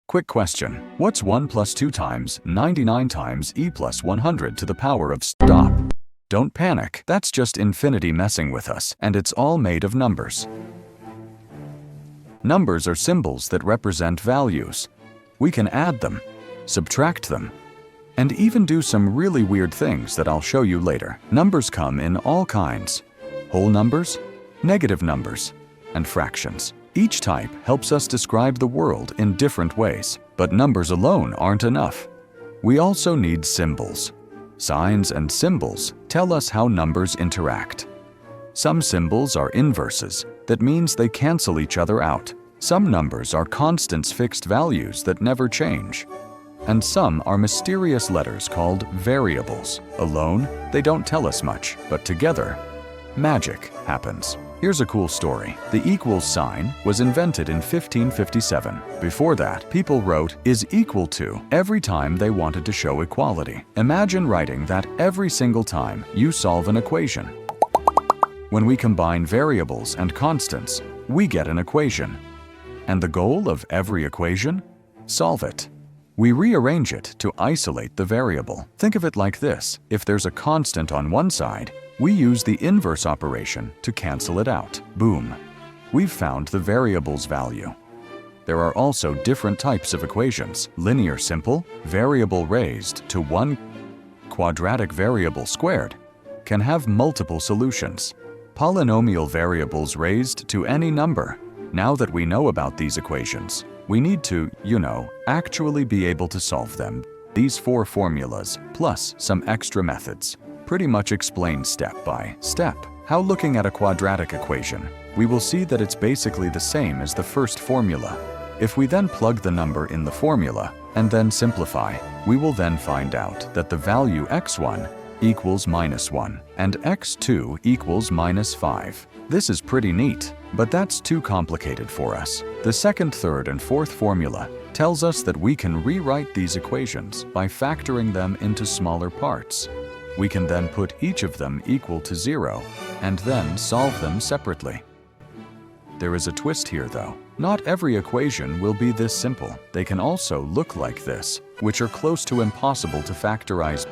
Quick question. What's 1 plus 2 times 99 times e plus 100 to the power of stop? Don't panic. That's just infinity messing with us, and it's all made of numbers. Numbers are symbols that represent values. We can add them, subtract them, and even do some really weird things that I'll show you later. Numbers come in all kinds: whole numbers, negative numbers, and fractions. Each type helps us describe the world in different ways, but numbers alone aren't enough. We also need symbols. Signs and symbols tell us how numbers interact. Some symbols are inverses. That means they cancel each other out. Some numbers are constants, fixed values that never change. And some are mysterious letters called variables. Alone, they don't tell us much, but together, magic happens. Here's a cool story. The equals sign was invented in 1557. Before that, people wrote is equal to every time they wanted to show equality. Imagine writing that every single time you solve an equation. When we combine variables and constants, we get an equation. And the goal of every equation? Solve it. We rearrange it to isolate the variable. Think of it like this. If there's a constant on one side, we use the inverse operation to cancel it out. Boom! We've found the variable's value. There are also different types of equations. Linear simple, variable raised to 1, quadratic variable squared, can have multiple solutions. Polynomial variables raised to any number. Now that we know about these equations, we need to, actually be able to solve them. These 4 formulas, plus some extra methods, pretty much explain step by step how, looking at a quadratic equation, we will see that it's basically the same as the first formula. If we then plug the number in the formula and then simplify, we will then find out that the value x1 equals -1 and x2 equals -5. This is pretty neat, but that's too complicated for us. The second, third, and fourth formula tells us that we can rewrite these equations by factoring them into smaller parts. We can then put each of them equal to 0 and then solve them separately. There is a twist here though. Not every equation will be this simple. They can also look like this, which are close to impossible to factorize.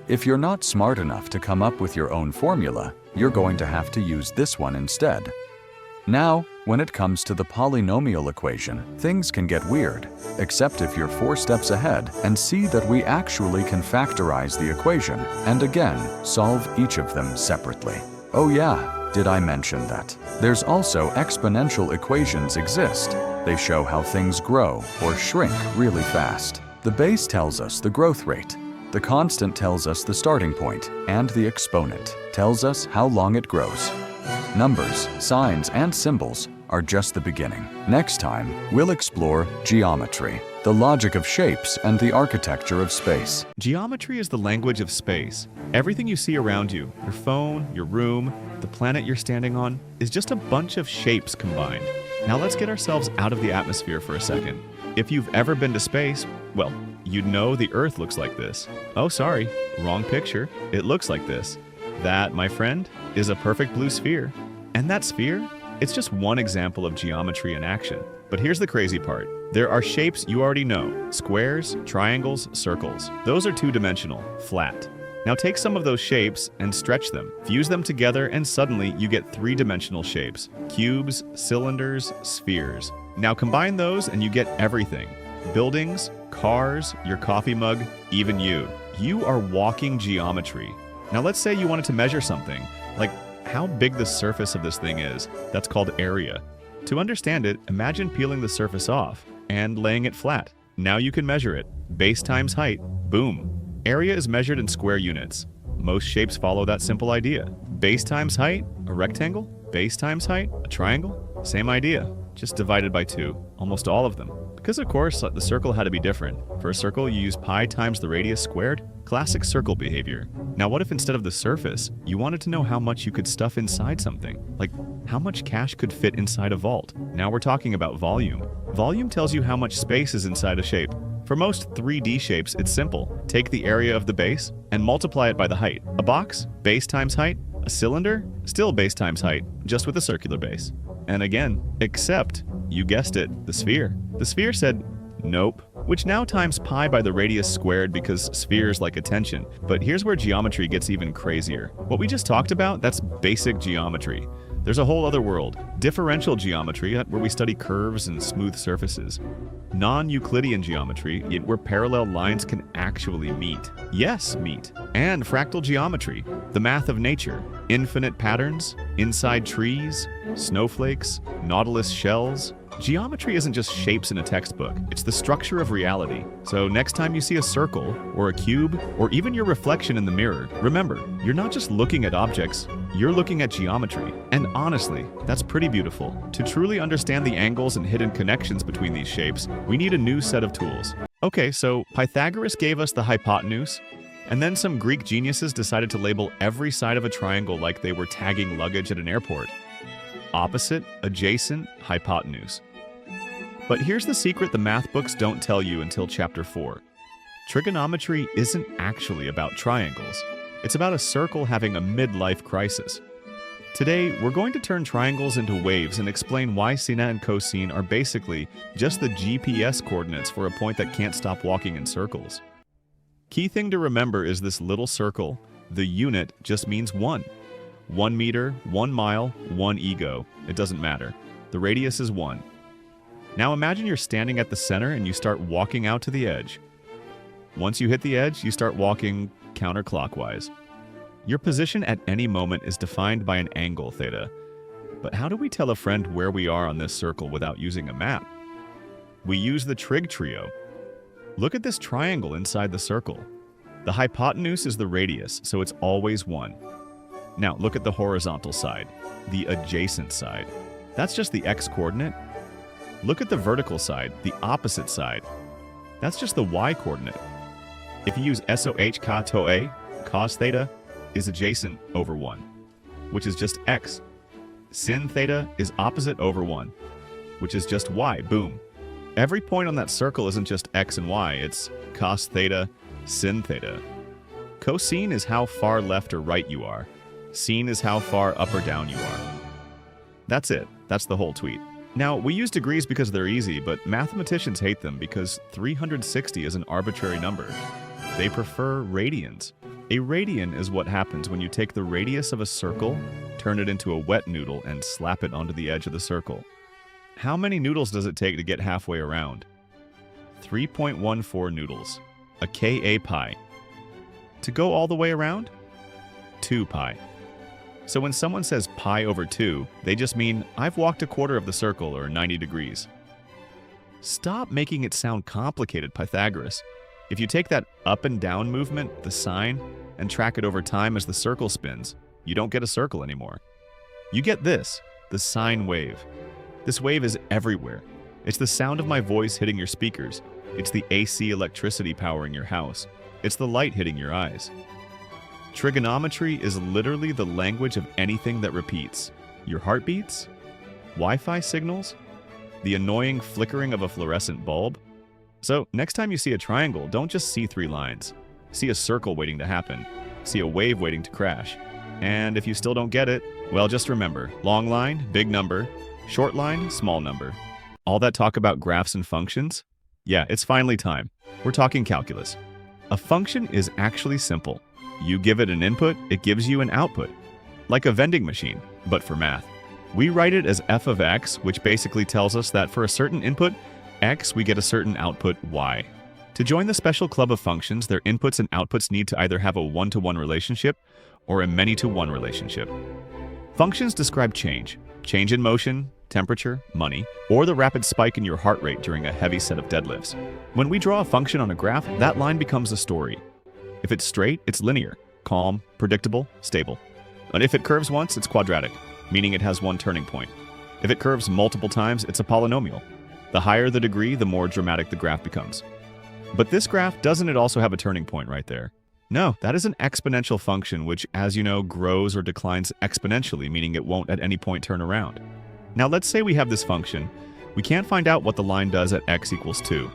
If you're not smart enough to come up with your own formula, you're going to have to use this one instead. Now, when it comes to the polynomial equation, things can get weird, except if you're 4 steps ahead and see that we actually can factorize the equation and again solve each of them separately. Oh yeah, did I mention that? There's also exponential equations exist. They show how things grow or shrink really fast. The base tells us the growth rate. The constant tells us the starting point, and the exponent tells us how long it grows. Numbers, signs, and symbols are just the beginning. Next time, we'll explore geometry, the logic of shapes, and the architecture of space. Geometry is the language of space. Everything you see around you, your phone, your room, the planet you're standing on, is just a bunch of shapes combined. Now let's get ourselves out of the atmosphere for a second. If you've ever been to space, well, you'd know the Earth looks like this. Oh, sorry, wrong picture. It looks like this. That, my friend, is a perfect blue sphere. And that sphere, it's just one example of geometry in action. But here's the crazy part. There are shapes you already know: squares, triangles, circles. Those are 2-dimensional, flat. Now take some of those shapes and stretch them. Fuse them together and suddenly you get 3-dimensional shapes: cubes, cylinders, spheres. Now combine those and you get everything: buildings, cars, your coffee mug, even you. You are walking geometry. Now let's say you wanted to measure something, like how big the surface of this thing is. That's called area. To understand it, imagine peeling the surface off and laying it flat. Now you can measure it. Base times height, boom. Area is measured in square units. Most shapes follow that simple idea. Base times height, a rectangle. Base times height, a triangle. Same idea, just divided by 2. Almost all of them. Because of course, the circle had to be different. For a circle, you use pi times the radius squared. Classic circle behavior. Now what if instead of the surface, you wanted to know how much you could stuff inside something? Like, how much cash could fit inside a vault? Now we're talking about volume. Volume tells you how much space is inside a shape. For most 3D shapes, it's simple. Take the area of the base and multiply it by the height. A box, base times height. A cylinder, still base times height, just with a circular base. And again, except, you guessed it, the sphere. The sphere said, nope, which now times pi by the radius squared because spheres like attention. But here's where geometry gets even crazier. What we just talked about, that's basic geometry. There's a whole other world, differential geometry, where we study curves and smooth surfaces. Non-Euclidean geometry, where parallel lines can actually meet. Yes, meet. And fractal geometry, the math of nature. Infinite patterns, inside trees, snowflakes, nautilus shells. Geometry isn't just shapes in a textbook, it's the structure of reality. So next time you see a circle, or a cube, or even your reflection in the mirror, remember, you're not just looking at objects, you're looking at geometry. And honestly, that's pretty beautiful. To truly understand the angles and hidden connections between these shapes, we need a new set of tools. Okay, so Pythagoras gave us the hypotenuse, and then some Greek geniuses decided to label every side of a triangle like they were tagging luggage at an airport. Opposite, adjacent, hypotenuse. But here's the secret the math books don't tell you until chapter 4. Trigonometry isn't actually about triangles. It's about a circle having a midlife crisis. Today, we're going to turn triangles into waves and explain why sine and cosine are basically just the GPS coordinates for a point that can't stop walking in circles. Key thing to remember is this little circle, the unit, just means 1. 1 meter, 1 mile, 1 ego. It doesn't matter. The radius is 1. Now imagine you're standing at the center and you start walking out to the edge. Once you hit the edge, you start walking counterclockwise. Your position at any moment is defined by an angle, theta. But how do we tell a friend where we are on this circle without using a map? We use the trig trio. Look at this triangle inside the circle. The hypotenuse is the radius, so it's always 1. Now look at the horizontal side, the adjacent side. That's just the x-coordinate. Look at the vertical side, the opposite side. That's just the y-coordinate. If you use SOH ka to a, cos theta is adjacent over 1, which is just x. Sin theta is opposite over 1, which is just y, boom. Every point on that circle isn't just x and y, it's cos theta, sin theta. Cosine is how far left or right you are. Sine is how far up or down you are. That's it. That's the whole tweet. Now, we use degrees because they're easy, but mathematicians hate them because 360 is an arbitrary number. They prefer radians. A radian is what happens when you take the radius of a circle, turn it into a wet noodle, and slap it onto the edge of the circle. How many noodles does it take to get halfway around? 3.14 noodles. A Ka pi. To go all the way around? 2 pi. So when someone says pi over 2, they just mean, I've walked a quarter of the circle, or 90 degrees. Stop making it sound complicated, Pythagoras. If you take that up and down movement, the sine, and track it over time as the circle spins, you don't get a circle anymore. You get this, the sine wave. This wave is everywhere. It's the sound of my voice hitting your speakers. It's the AC electricity powering your house. It's the light hitting your eyes. Trigonometry is literally the language of anything that repeats. Your heartbeats? Wi-Fi signals? The annoying flickering of a fluorescent bulb? So, next time you see a triangle, don't just see 3 lines. See a circle waiting to happen. See a wave waiting to crash. And if you still don't get it, well, just remember, long line, big number, short line, small number. All that talk about graphs and functions? Yeah, it's finally time. We're talking calculus. A function is actually simple. You give it an input, it gives you an output. Like a vending machine, but for math. We write it as f of x, which basically tells us that for a certain input, x, we get a certain output, y. To join the special club of functions, their inputs and outputs need to either have a one-to-one relationship or a many-to-one relationship. Functions describe change in motion, temperature, money, or the rapid spike in your heart rate during a heavy set of deadlifts. When we draw a function on a graph, that line becomes a story. If it's straight, it's linear, calm, predictable, stable. And if it curves once, it's quadratic, meaning it has one turning point. If it curves multiple times, it's a polynomial. The higher the degree, the more dramatic the graph becomes. But this graph, doesn't it also have a turning point right there? No, that is an exponential function which, as you know, grows or declines exponentially, meaning it won't at any point turn around. Now let's say we have this function. We can't find out what the line does at x equals 2.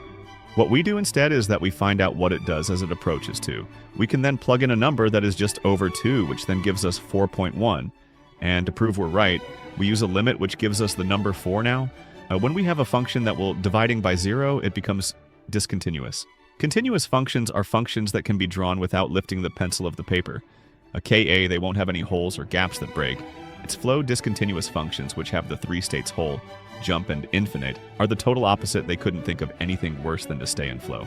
What we do instead is that we find out what it does as it approaches 2. We can then plug in a number that is just over 2, which then gives us 4.1. And to prove we're right, we use a limit which gives us the number 4 now. When we have a function that will, dividing by 0, it becomes discontinuous. Continuous functions are functions that can be drawn without lifting the pencil of the paper. A Ka, they won't have any holes or gaps that break. Its flow discontinuous functions, which have the three states whole, jump, and infinite, are the total opposite. They couldn't think of anything worse than to stay in flow.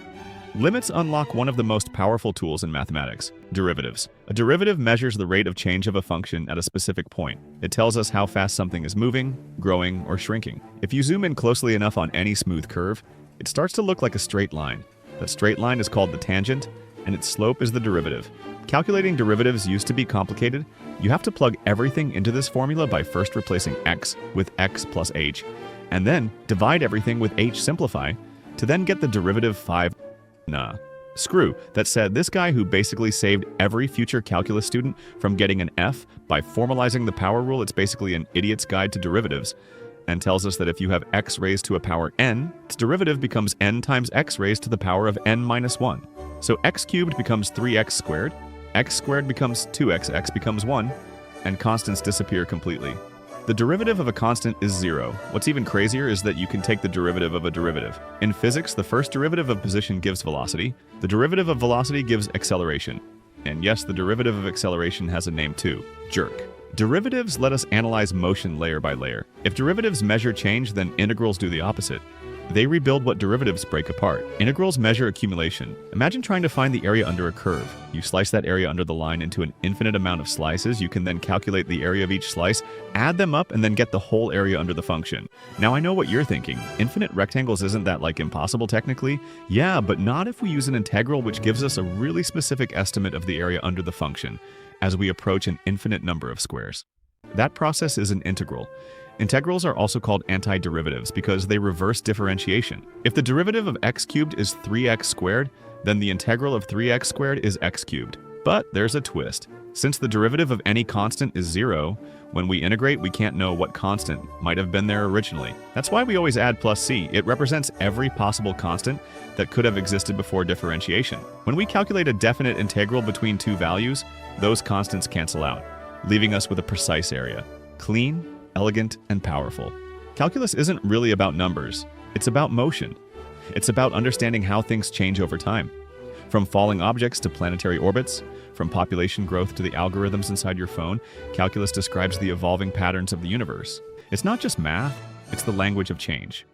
Limits unlock one of the most powerful tools in mathematics, derivatives. A derivative measures the rate of change of a function at a specific point. It tells us how fast something is moving, growing, or shrinking. If you zoom in closely enough on any smooth curve, it starts to look like a straight line. That straight line is called the tangent, and its slope is the derivative. Calculating derivatives used to be complicated. You have to plug everything into this formula by first replacing x with x plus h, and then divide everything with h simplify, to then get the derivative 5. Screw that said. This guy who basically saved every future calculus student from getting an F by formalizing the power rule. It's basically an idiot's guide to derivatives, and tells us that if you have x raised to a power n, its derivative becomes n times x raised to the power of n minus 1. So x cubed becomes 3x squared, x squared becomes 2x, x becomes 1, and constants disappear completely. The derivative of a constant is 0. What's even crazier is that you can take the derivative of a derivative. In physics, the first derivative of position gives velocity, the derivative of velocity gives acceleration. And yes, the derivative of acceleration has a name too, jerk. Derivatives let us analyze motion layer by layer. If derivatives measure change, then integrals do the opposite. They rebuild what derivatives break apart. Integrals measure accumulation. Imagine trying to find the area under a curve. You slice that area under the line into an infinite amount of slices. You can then calculate the area of each slice, add them up, and then get the whole area under the function. Now I know what you're thinking. Infinite rectangles, isn't that like impossible technically? Yeah, but not if we use an integral, which gives us a really specific estimate of the area under the function as we approach an infinite number of squares. That process is an integral. Integrals are also called antiderivatives because they reverse differentiation. If the derivative of x cubed is 3x squared, then the integral of 3x squared is x cubed. But there's a twist. Since the derivative of any constant is 0, when we integrate, we can't know what constant might have been there originally. That's why we always add plus c. It represents every possible constant that could have existed before differentiation. When we calculate a definite integral between two values, those constants cancel out, leaving us with a precise area. Clean, elegant, and powerful. Calculus isn't really about numbers. It's about motion. It's about understanding how things change over time. From falling objects to planetary orbits, from population growth to the algorithms inside your phone, calculus describes the evolving patterns of the universe. It's not just math, it's the language of change.